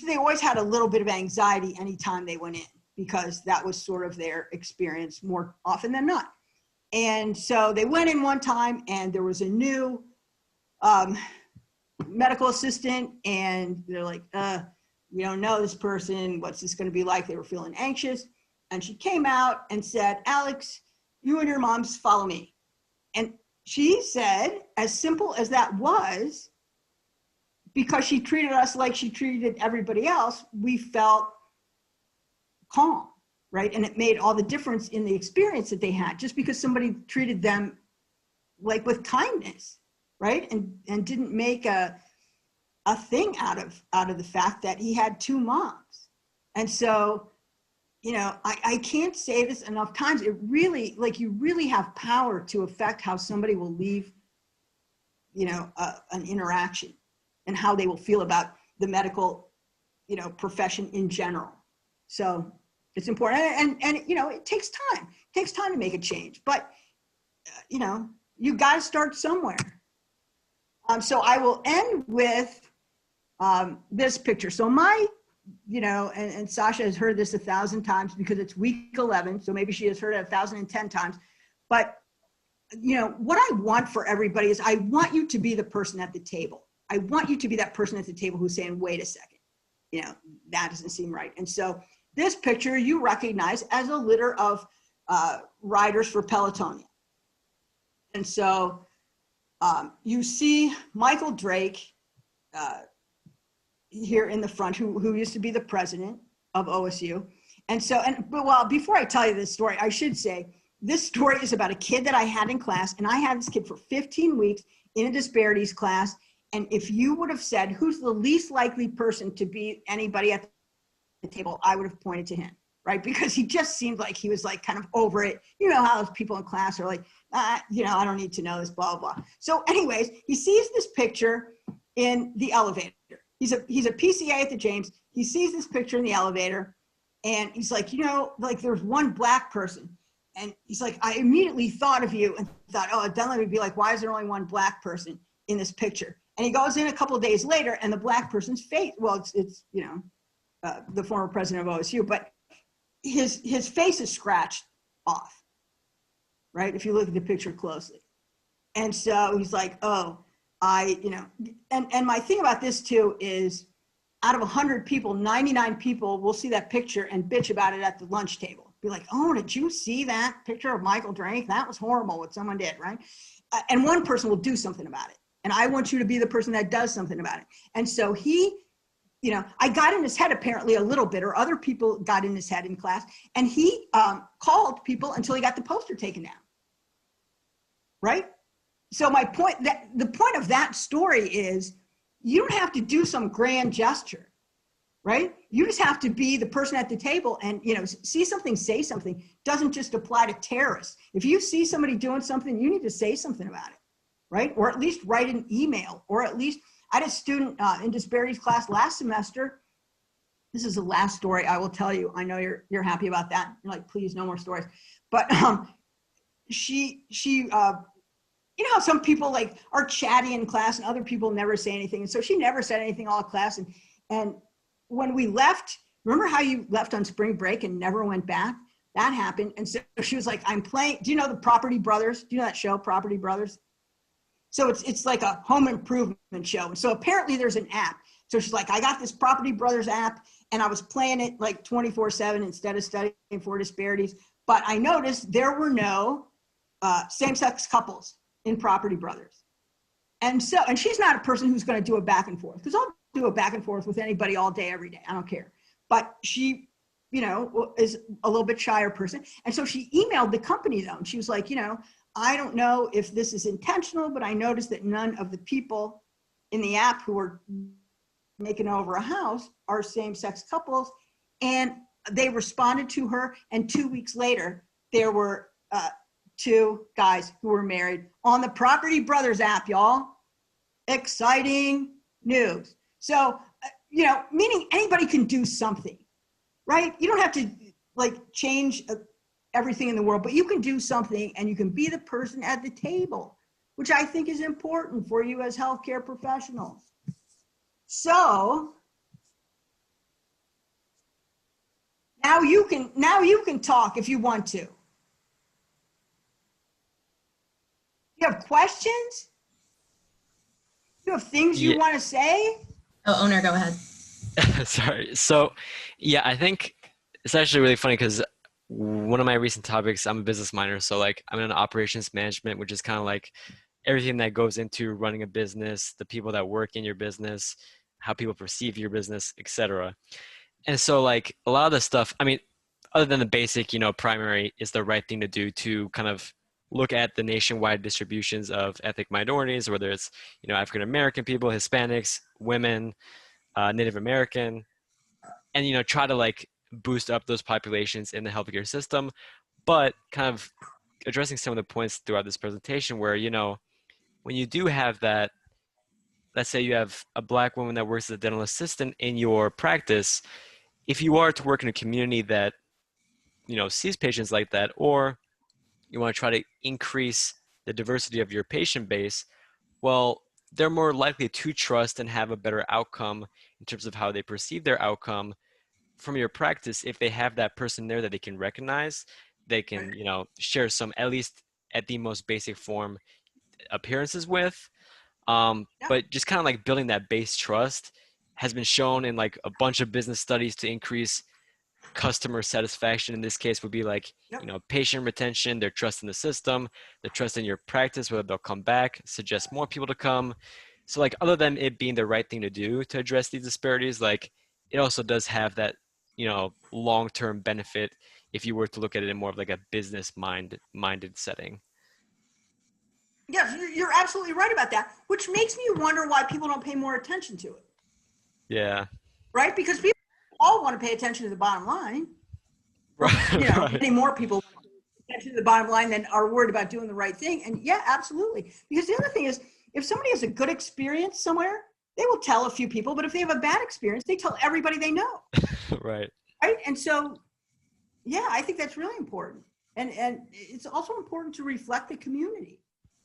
they always had a little bit of anxiety anytime they went in, because that was sort of their experience more often than not. And so they went in one time, and there was a new medical assistant, and they're like, we don't know this person. What's this going to be like? They were feeling anxious. And she came out and said, Alex, you and your moms follow me. And she said, as simple as that was, because she treated us like she treated everybody else, we felt calm, right? And it made all the difference in the experience that they had, just because somebody treated them like with kindness, right? And didn't make a thing out of the fact that he had two moms. And so, you know, I can't say this enough times. It really, like, you really have power to affect how somebody will leave, you know, an interaction, and how they will feel about the medical, you know, profession in general. So it's important. And you know, it takes time. It takes time to make a change. But, you know, you got to start somewhere. So I will end with this picture. So my, you know, and Sasha has heard this 1,000 times because it's week 11. So maybe she has heard it 1,010 times. But, you know, what I want for everybody is, I want you to be the person at the table. I want you to be that person at the table who's saying, wait a second, you know, that doesn't seem right. And so this picture you recognize as a litter of riders for Pelotonia. And so you see Michael Drake here in the front, who used to be the president of OSU. And so, but well, before I tell you this story, I should say, this story is about a kid that I had in class, and I had this kid for 15 weeks in a disparities class. And if you would have said, who's the least likely person to be anybody at the table, I would have pointed to him, right? Because he just seemed like he was like kind of over it. You know how those people in class are like, you know, I don't need to know this, blah, blah, blah. So anyways, he sees this picture in the elevator. He's a PCA at the James. He sees this picture in the elevator, and he's like, you know, like, there's one black person. And he's like, I immediately thought of you and thought, oh, Dunlevy would be like, why is there only one black person in this picture? And he goes in a couple of days later, and the black person's face, well, it's you know, the former president of OSU, but his face is scratched off, right? If you look at the picture closely. And so he's like, oh, you know, and my thing about this too is, out of 100 people, 99 people will see that picture and bitch about it at the lunch table, be like, oh, did you see that picture of Michael Drake? That was horrible what someone did, right? And one person will do something about it. And I want you to be the person that does something about it. And so he, I got in his head apparently a little bit, or other people got in his head in class, and he called people until he got the poster taken down, right? So the point of that story is you don't have to do some grand gesture, right? You just have to be the person at the table and, see something, say something. Doesn't just apply to terrorists. If you see somebody doing something, you need to say something about it, right? Or at least write an email, or at least, I had a student in disparities class last semester. This is the last story I will tell you. I know you're happy about that. You're like, please, no more stories. But she how some people like are chatty in class and other people never say anything. And so she never said anything all class. And when we left, remember how you left on spring break and never went back? That happened. And so she was like, I'm playing. Do you know the Property Brothers? Do you know that show, Property Brothers? So it's like a home improvement show. And so apparently there's an app. So she's like, I got this Property Brothers app and I was playing it like 24/7 instead of studying for disparities. But I noticed there were no same-sex couples in Property Brothers. And she's not a person who's going to do a back and forth, because I'll do a back and forth with anybody all day, every day. I don't care. But she, is a little bit shyer person. And so she emailed the company though. And she was like, I don't know if this is intentional, but I noticed that none of the people in the app who are making over a house are same-sex couples. And they responded to her. And 2 weeks later, there were 2 guys who were married on the Property Brothers app, y'all. Exciting news. So, meaning anybody can do something, right? You don't have to change everything in the world, but you can do something and you can be the person at the table, which I think is important for you as healthcare professionals. So now you can talk if you want to. You have questions? You have things you want to say? Oh, owner, go ahead. Sorry. So, yeah, I think it's actually really funny because one of my recent topics, I'm a business minor. So I'm in operations management, which is kind of like everything that goes into running a business, the people that work in your business, how people perceive your business, etc. And so a lot of the stuff, I mean, other than the basic, primary is the right thing to do to kind of look at the nationwide distributions of ethnic minorities, whether it's, African-American people, Hispanics, women, Native American, and, try to boost up those populations in the healthcare system, but kind of addressing some of the points throughout this presentation where, when you do have that, let's say you have a Black woman that works as a dental assistant in your practice, if you are to work in a community that, sees patients like that, or you want to try to increase the diversity of your patient base, well, they're more likely to trust and have a better outcome in terms of how they perceive their outcome from your practice if they have that person there that they can recognize, they can, share some, at least at the most basic form, appearances with. But just kind of building that base trust has been shown in a bunch of business studies to increase customer satisfaction. In this case would be patient retention, their trust in the system, their trust in your practice, whether they'll come back, suggest more people to come. So other than it being the right thing to do to address these disparities, it also does have that, long-term benefit if you were to look at it in more of a business minded setting. Yes, you're absolutely right about that, which makes me wonder why people don't pay more attention to it. Yeah. Right? Because people all want to pay attention to the bottom line. Right. Right. Many more people want to pay attention to the bottom line than are worried about doing the right thing. And yeah, absolutely. Because the other thing is, if somebody has a good experience somewhere, they will tell a few people, but if they have a bad experience, they tell everybody they know. Right. Right. And so, yeah, I think that's really important. And it's also important to reflect the community,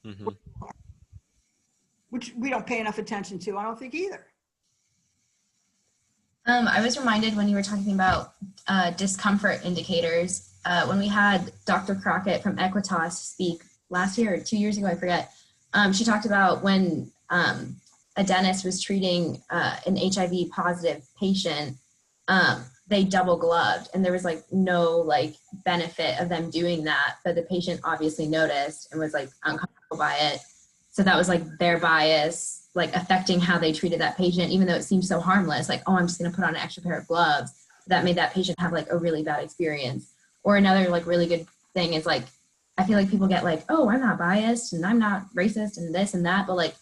Mm-hmm. which we don't pay enough attention to, I don't think either. I was reminded when you were talking about discomfort indicators, when we had Dr. Crockett from Equitas speak last year or 2 years ago, I forget. She talked about when a dentist was treating an HIV positive patient, they double gloved, and there was like no like benefit of them doing that, but the patient obviously noticed and was like uncomfortable by it. So that was like their bias, like affecting how they treated that patient, even though it seemed so harmless, like, oh, I'm just going to put on an extra pair of gloves. That made that patient have like a really bad experience. Or another like really good thing is like, I feel like people get like, oh, I'm not biased and I'm not racist and this and that, but like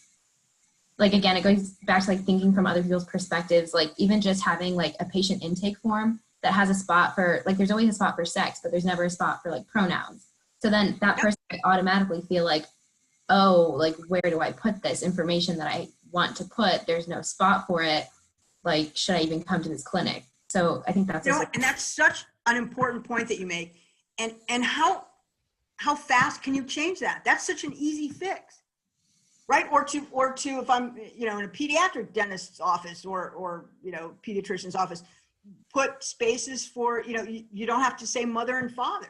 again, it goes back to like thinking from other people's perspectives, like even just having like a patient intake form that has a spot for, like there's always a spot for sex, but there's never a spot for like pronouns. So then that person might automatically feel like, oh, like where do I put this information that I want to put? There's no spot for it. Like, should I even come to this clinic? So I think that's, you know, and that's such an important point that you make. And how fast can you change that? That's such an easy fix. Right. Or to, if I'm, you know, in a pediatric dentist's office or, you know, pediatrician's office, put spaces for, you know, you don't have to say mother and father.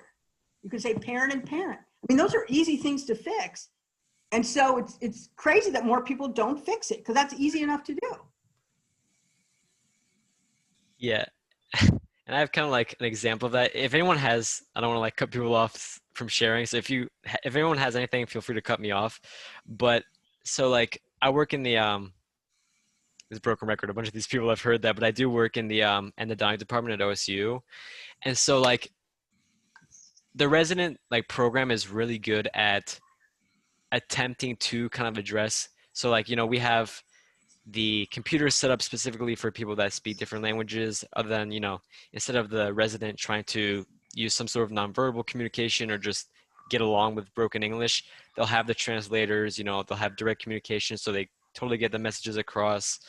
You can say parent and parent. I mean, those are easy things to fix. And so it's crazy that more people don't fix it, because that's easy enough to do. Yeah. And I have kind of like an example of that. If anyone has, I don't want to like cut people off from sharing. So if anyone has anything, feel free to cut me off. But so like I work in the this is a broken record. A bunch of these people have heard that, but I do work in the endodontic department at OSU. And so like the resident like program is really good at attempting to kind of address. So like, you know, we have the computer set up specifically for people that speak different languages, other than, you know, instead of the resident trying to use some sort of nonverbal communication or just get along with broken English, they'll have the translators, you know, they'll have direct communication so they totally get the messages across.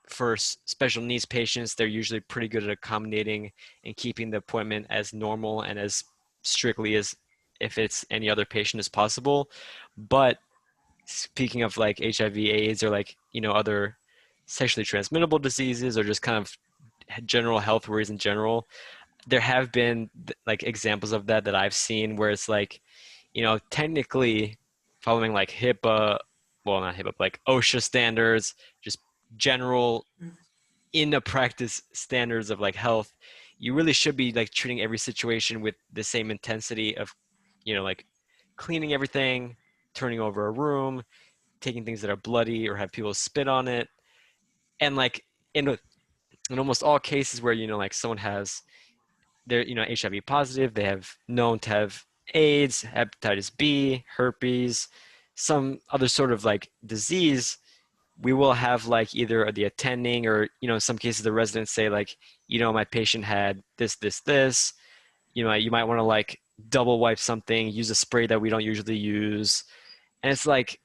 For special needs patients, they're usually pretty good at accommodating and keeping the appointment as normal and as strictly as if it's any other patient as possible. But speaking of like HIV, AIDS, or like, you know, other sexually transmittable diseases, or just kind of general health worries in general, there have been like examples of that I've seen where it's like, you know, technically following like HIPAA, well, not HIPAA, but like OSHA standards, just general in a practice standards of like health, you really should be like treating every situation with the same intensity of, you know, like cleaning everything, turning over a room, taking things that are bloody or have people spit on it. And like in almost all cases where, you know, like someone has, they're, you know, HIV positive, they have known to have AIDS, hepatitis B, herpes, some other sort of like disease, we will have like either the attending or, you know, in some cases the residents say like, you know, my patient had this, you know, you might want to like double wipe something, use a spray that we don't usually use. And it's like,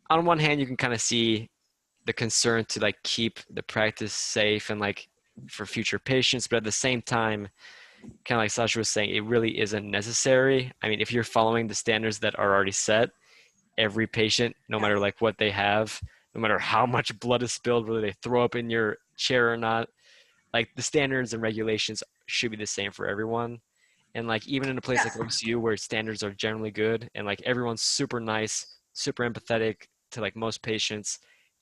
on one hand, you can kind of see the concern to like keep the practice safe and like for future patients, but at the same time, kind of like Sasha was saying, it really isn't necessary. I mean, if you're following the standards that are already set, every patient, no matter like what they have, no matter how much blood is spilled, whether they throw up in your chair or not, like the standards and regulations should be the same for everyone. And like even in a place like OCU where standards are generally good and like everyone's super nice, super empathetic to like most patients,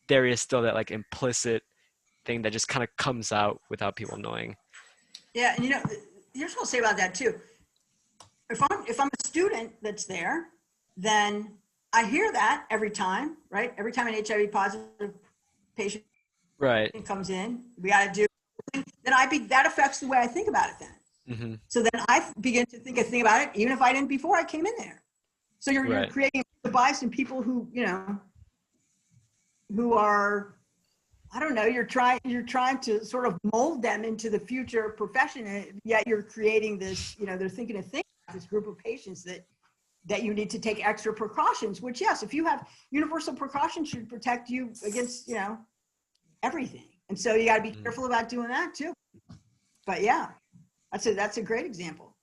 there is still that like implicit thing that just kind of comes out without people knowing. Yeah, and you know, here's what I'll say about that too. If I'm a student that's there, then I hear that every time, right? Every time an HIV positive patient comes in, we got to do. Then that affects the way I think about it. Then, so then I begin to think a thing about it, even if I didn't before I came in there. So you're creating the bias in people who, you know, who are, I don't know, you're trying to sort of mold them into the future profession, and yet you're creating this, you know, they're thinking of things, this group of patients that you need to take extra precautions, which yes, if you have universal precautions should protect you against, you know, everything. And so you got to be careful about doing that too. But yeah, that's a great example.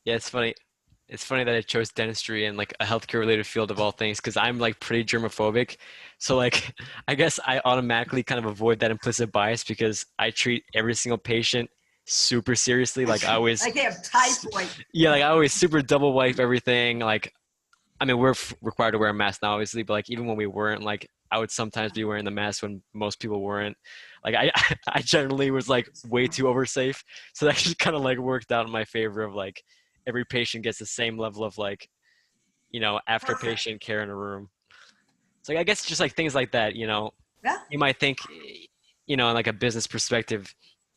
Yeah, it's funny. It's funny that I chose dentistry and like a healthcare related field of all things, because I'm like pretty germophobic. So like, I guess I automatically kind of avoid that implicit bias because I treat every single patient super seriously. Like I always, like they have typhoid. Yeah, like I always super double wipe everything. Like, I mean, we're required to wear a mask now, obviously, but like even when we weren't, like I would sometimes be wearing the mask when most people weren't. Like I generally was like way too oversafe. So that just kind of like worked out in my favor of like every patient gets the same level of like, after Perfect. patient care in a room. So I guess just like things like that, Yeah. you might think, in like a business perspective,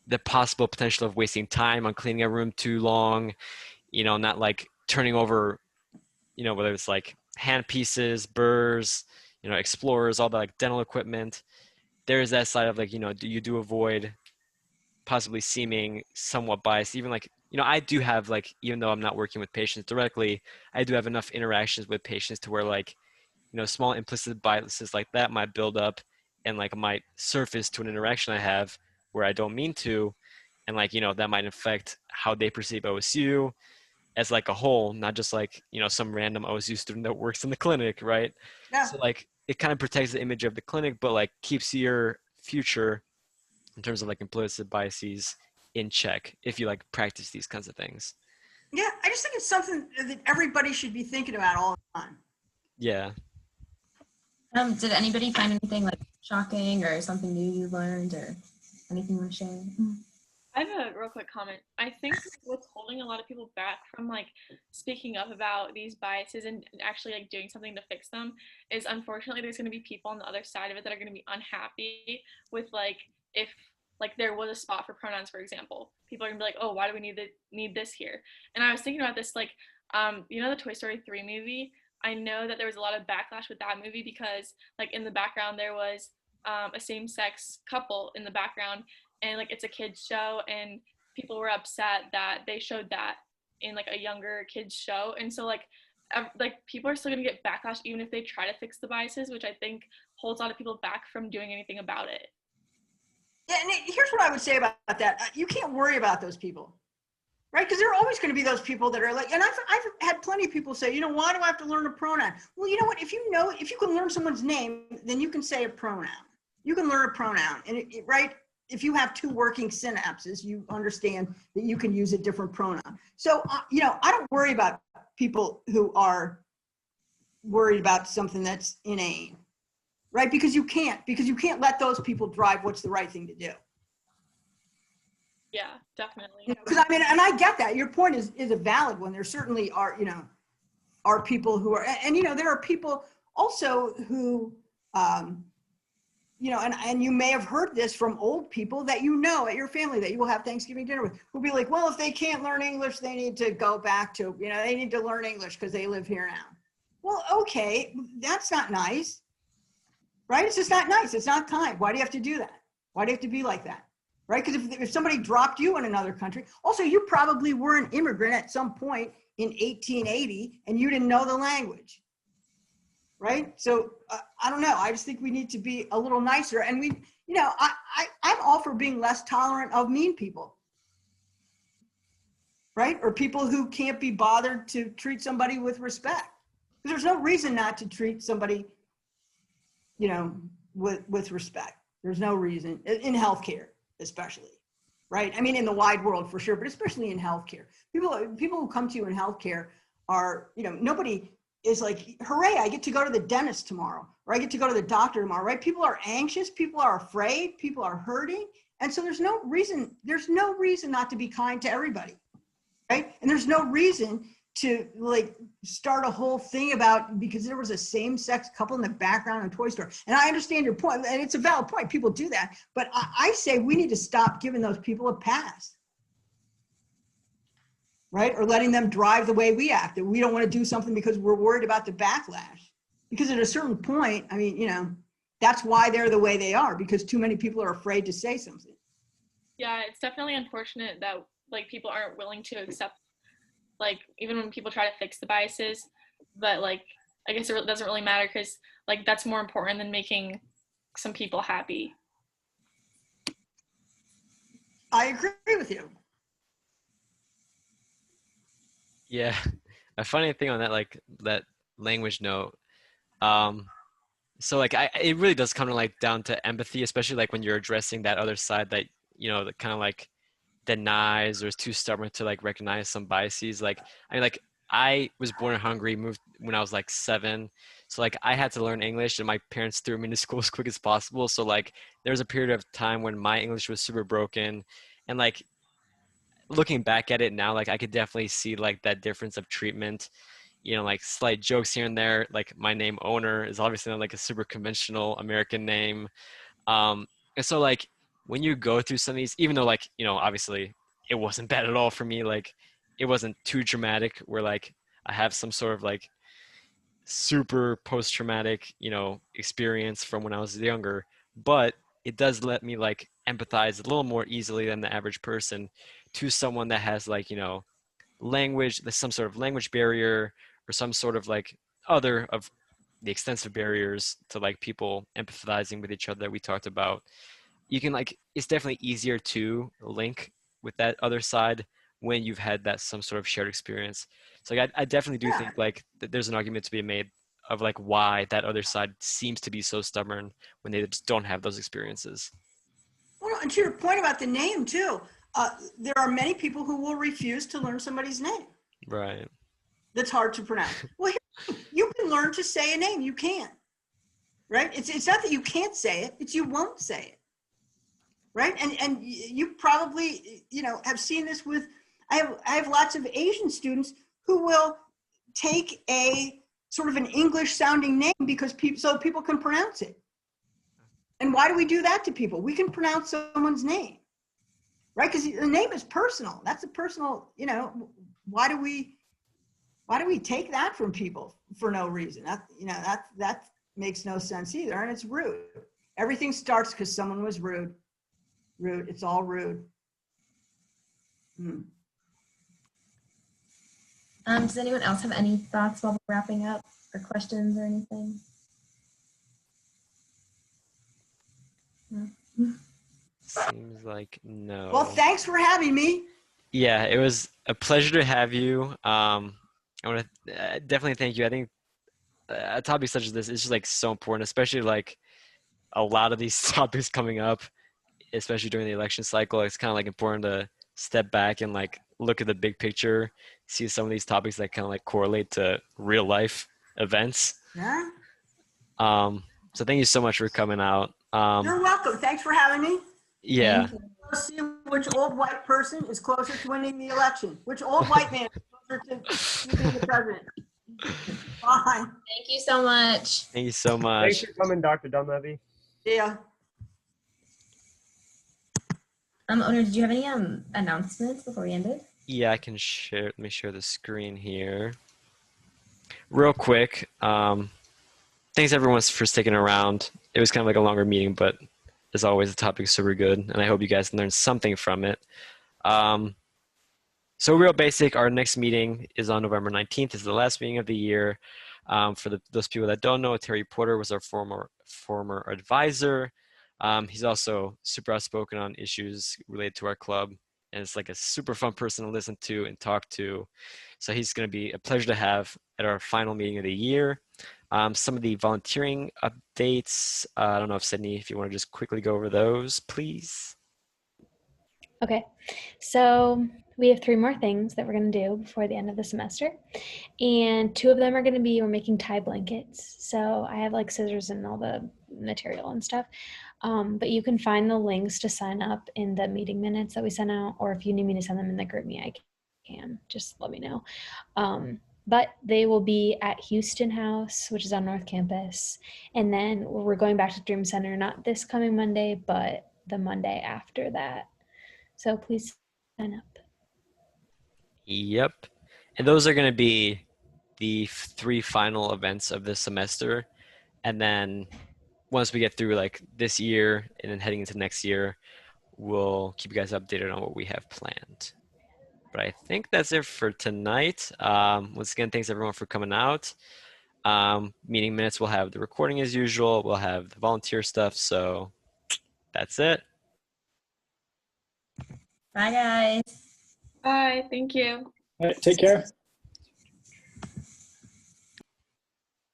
the possible potential of wasting time on cleaning a room too long, not like turning over, whether it's like hand pieces, burrs, explorers, all the like dental equipment. There is that side of like, you do avoid possibly seeming somewhat biased. Even like, I do have like, even though I'm not working with patients directly, I do have enough interactions with patients to where like, small implicit biases like that might build up and like might surface to an interaction I have where I don't mean to. And like, that might affect how they perceive OSU as like a whole, not just like, some random OSU student that works in the clinic, right? Yeah. So like it kind of protects the image of the clinic, but like keeps your future in terms of like implicit biases in check if you like practice these kinds of things. Yeah. I just think it's something that everybody should be thinking about all the time. Yeah. Did anybody find anything like shocking or something new you learned or anything you want to share? I have a real quick comment. I think what's holding a lot of people back from like speaking up about these biases and actually like doing something to fix them is unfortunately there's going to be people on the other side of it that are going to be unhappy with like if like there was a spot for pronouns, for example. People are going to be like, "Oh, why do we need this here?" And I was thinking about this like the Toy Story 3 movie. I know that there was a lot of backlash with that movie because like in the background there was a same-sex couple in the background, and like it's a kids show, and people were upset that they showed that in like a younger kids show. And so like people are still going to get backlash even if they try to fix the biases, which I think holds a lot of people back from doing anything about it. Yeah. And here's what I would say about that. You can't worry about those people, right? Because there are always going to be those people that are like, and I've had plenty of people say, why do I have to learn a pronoun? Well, you know what? If you can learn someone's name, then you can say a pronoun. You can learn a pronoun, and right? If you have two working synapses, you understand that you can use a different pronoun. So, I don't worry about people who are worried about something that's inane, right? Because you can't let those people drive what's the right thing to do. Yeah, definitely. Because and I get that. Your point is a valid one. There certainly are, are people who are, and there are people also who, and you may have heard this from old people that at your family that you will have Thanksgiving dinner with, who'll be like, well, if they can't learn English, they need to go back to, they need to learn English because they live here now. Well, okay, that's not nice, right? It's just not nice. It's not kind. Why do you have to do that? Why do you have to be like that? Right? Because if somebody dropped you in another country, also you probably were an immigrant at some point in 1880 and you didn't know the language. Right? So I don't know. I just think we need to be a little nicer. And I'm all for being less tolerant of mean people. Right? Or people who can't be bothered to treat somebody with respect. Because there's no reason not to treat somebody, with respect. There's no reason in healthcare, especially. Right? I mean, in the wide world for sure, but especially in healthcare. People who come to you in healthcare are, nobody is like, hooray, I get to go to the dentist tomorrow, or I get to go to the doctor tomorrow, right? People are anxious, people are afraid, people are hurting. And so there's no reason not to be kind to everybody, right? And there's no reason to like start a whole thing about because there was a same-sex couple in the background in Toy Story. And I understand your point, and it's a valid point, people do that. But I say we need to stop giving those people a pass. Right? Or letting them drive the way we act, that we don't want to do something because we're worried about the backlash. Because at a certain point, that's why they're the way they are, because too many people are afraid to say something. Yeah, it's definitely unfortunate that like people aren't willing to accept, like even when people try to fix the biases, but like I guess it doesn't really matter because like that's more important than making some people happy. I agree with you. Yeah. A funny thing on that, like that language note. So like it really does come to like down to empathy, especially like when you're addressing that other side that, that kind of like denies or is too stubborn to like recognize some biases. Like, I mean, like I was born in Hungary, moved when I was like 7. So like I had to learn English and my parents threw me into school as quick as possible. So like there was a period of time when my English was super broken. And like looking back at it now, like I could definitely see like that difference of treatment, you know, like slight jokes here and there. Like my name Owner is obviously not like a super conventional American name. And so like when you go through some of these, even though like, you know, obviously it wasn't bad at all for me, like it wasn't too dramatic where like I have some sort of like super post-traumatic, you know, experience from when I was younger, but it does let me like empathize a little more easily than the average person to someone that has like, you know, language, there's some sort of language barrier or some sort of like other of the extensive barriers to like people empathizing with each other that we talked about. You can like, it's definitely easier to link with that other side when you've had that some sort of shared experience. So like, I definitely do Yeah. think like there's an argument to be made of like why that other side seems to be so stubborn when they just don't have those experiences. Well, and to your point about the name too, there are many people who will refuse to learn somebody's name. Right. That's hard to pronounce. Well, you can learn to say a name. You can, right? It's not that you can't say it; it's you won't say it, right? And you probably have seen this with. I have lots of Asian students who will take a sort of an English sounding name because people can pronounce it. And why do we do that to people? We can pronounce someone's name, right? Because the name is personal. That's a personal. Why do we take that from people for no reason? That makes no sense either, and it's rude. Everything starts because someone was rude. Rude. It's all rude. Does anyone else have any thoughts while we're wrapping up, or questions or anything? No. Seems like no. Well, thanks for having me. Yeah, it was a pleasure to have you. I want to definitely thank you. I think a topic such as this is just like so important, especially like a lot of these topics coming up, especially during the election cycle. It's kind of like important to step back and like look at the big picture, see some of these topics that kind of like correlate to real life events. Yeah. So thank you so much for coming out. You're welcome. Thanks for having me. Yeah. Thank you. Let's see which old white person is closer to winning the election. Which old white man is closer to being the president. Bye. Thank you so much. Thank you so Thanks much. for coming, Dr. Dunlevy. Yeah. Owner, did you have any announcements before we ended? Yeah, I can share. Let me share the screen here. Real quick. Thanks everyone for sticking around. It was kind of like a longer meeting, but as always, the topic's super good, and I hope you guys learned something from it. So real basic, our next meeting is on November 19th. It's the last meeting of the year. For those people that don't know, Terry Porter was our former advisor. He's also super outspoken on issues related to our club, and it's like a super fun person to listen to and talk to. So he's going to be a pleasure to have at our final meeting of the year. Some of the volunteering updates. I don't know if Sydney, if you want to just quickly go over those, please. Okay, so we have 3 more things that we're going to do before the end of the semester, and 2 of them are going to be, we're making tie blankets. So I have like scissors and all the material and stuff, but you can find the links to sign up in the meeting minutes that we sent out, or if you need me to send them in the group me, I can, just let me know. But they will be at Houston House, which is on North Campus, and then we're going back to Dream Center, not this coming Monday, but the Monday after that. So please sign up. Yep. And those are going to be the 3 final events of this semester. And then once we get through like this year and then heading into next year, we'll keep you guys updated on what we have planned. But I think that's it for tonight. Once again, thanks everyone for coming out. Meeting minutes, we'll have the recording as usual. We'll have the volunteer stuff. So that's it. Bye, guys. Bye. Thank you. All right, take care.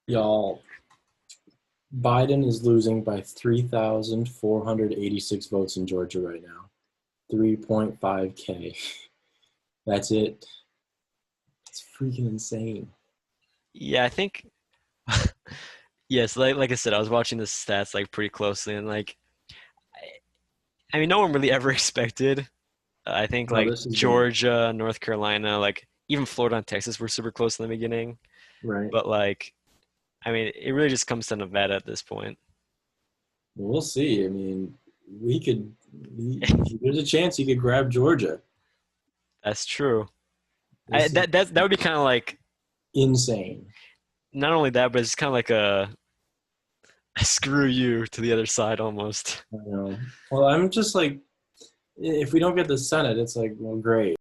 Y'all, Biden is losing by 3,486 votes in Georgia right now. 3.5K. That's it. It's freaking insane. Yeah, I think yes, like I said, I was watching the stats like pretty closely, and like I mean, no one really ever expected. I think No, like this has been Georgia, North Carolina, like even Florida and Texas were super close in the beginning, right. but like I mean, it really just comes to Nevada at this point. We'll see. I mean, there's a chance he could grab Georgia. That's true. This is That would be kind of like insane. not only that, but it's kind of like a screw you to the other side almost. I know. Well, I'm just like, if we don't get the Senate, it's like, well, great.